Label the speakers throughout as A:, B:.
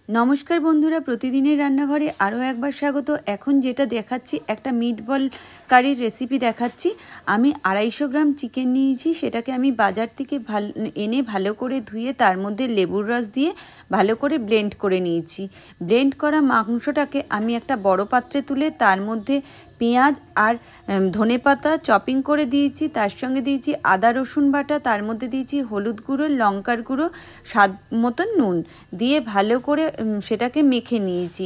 A: নমস্কার বন্ধুরা, প্রতিদিনের রান্নাঘরে আরও একবার স্বাগত। এখন যেটা দেখাচ্ছি একটা মিট বল কারির রেসিপি দেখাচ্ছি। আমি 250 গ্রাম চিকেন নিয়েছি, সেটাকে আমি বাজার থেকে এনে ভালো করে ধুয়ে তার মধ্যে লেবুর রস দিয়ে ভালো করে ব্লেন্ড করে নিয়েছি। ব্লেন্ড করা মাংসটাকে আমি একটা বড় পাত্রে তুলে তার মধ্যে পেঁয়াজ আর ধনেপাতা চপিং করে দিয়েছি, তার সঙ্গে দিয়েছি আদা রসুন বাটা, তার মধ্যে দিয়েছি হলুদ গুঁড়ো, লঙ্কার গুঁড়ো, স্বাদ মতন নুন দিয়ে ভালো করে সেটাকে মেখে নিয়েছি।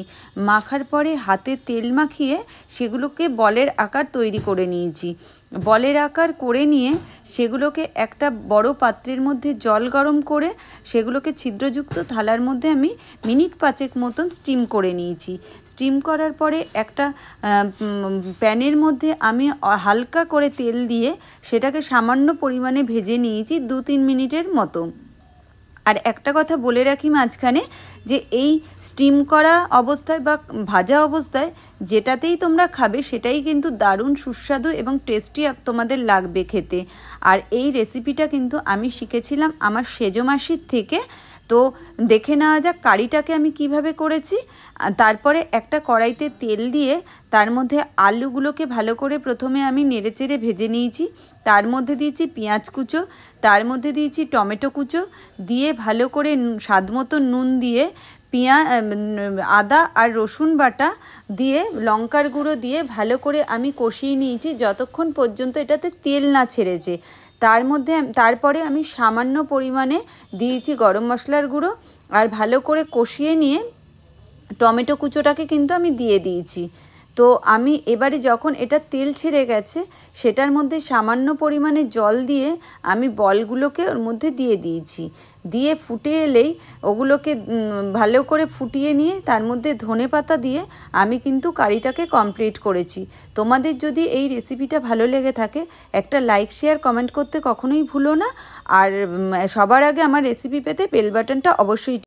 A: মাখার পরে হাতে তেল মাখিয়ে সেগুলোকে বলের আকার তৈরি করে নিয়েছি। বলের আকার করে নিয়ে সেগুলোকে একটা বড় পাত্রের মধ্যে জল গরম করে সেগুলোকে ছিদ্রযুক্ত থালার মধ্যে আমি মিনিট 5 মতন স্টিম করে নিয়েছি। স্টিম করার পরে একটা প্যানের মধ্যে আমি হালকা করে তেল দিয়ে সেটাকে সামান্য পরিমাণে ভেজে নিয়েছি 2-3 মিনিটের মতো। আর একটা কথা বলে রাখি মাঝখানে, যে এই স্টিম করা অবস্থায় বা ভাজা অবস্থায় যেটাতেই তোমরা খাবে সেটাই কিন্তু দারুণ সুস্বাদু এবং টেস্টি তোমাদের লাগবে খেতে। আর এই রেসিপিটা কিন্তু আমি শিখেছিলাম আমার সেজো মাসির থেকে। তো দেখে নেওয়া যাক কারিটাকে আমি কিভাবে করেছি। তারপরে একটা কড়াইতে তেল দিয়ে তার মধ্যে আলুগুলোকে ভালো করে প্রথমে আমি নেড়েচেড়ে ভেজে নিয়েছি। তার মধ্যে দিয়েছি পেঁয়াজ কুচো, তার মধ্যে দিয়েছি টমেটো কুচো, দিয়ে ভালো করে স্বাদ মতো নুন দিয়ে আদা আর রসুন বাটা দিয়ে লঙ্কার গুঁড়ো দিয়ে ভালো করে আমি কষিয়ে নিয়েছি যতক্ষণ পর্যন্ত এটাতে তেল না ছেড়েছে। তারপরে আমি সামান্য পরিমাণে দিয়েছি গরম মশলার গুঁড়ো আর ভালো করে কষিয়ে নিয়ে টমেটো কুচোটাকে কিন্তু আমি দিয়ে দিয়েছি। তো আমি এবারে যখন এটা তেল ছেড়ে গেছে সেটার মধ্যে সামান্য পরিমাণে জল দিয়ে আমি বলগুলোকে ওর মধ্যে দিয়ে দিয়েছি। দিয়ে ফুটে এলেই ওগুলোকে ভালো করে ফুটিয়ে নিয়ে তার মধ্যে ধনেপাতা দিয়ে আমি কিন্তু কারিটাকে কমপ্লিট করেছি। তোমাদের যদি এই রেসিপিটা ভালো লেগে থাকে একটা লাইক, শেয়ার, কমেন্ট করতে কখনোই ভুলো না। আর সবার আগে আমার রেসিপি পেতে বেল বাটনটা অবশ্যই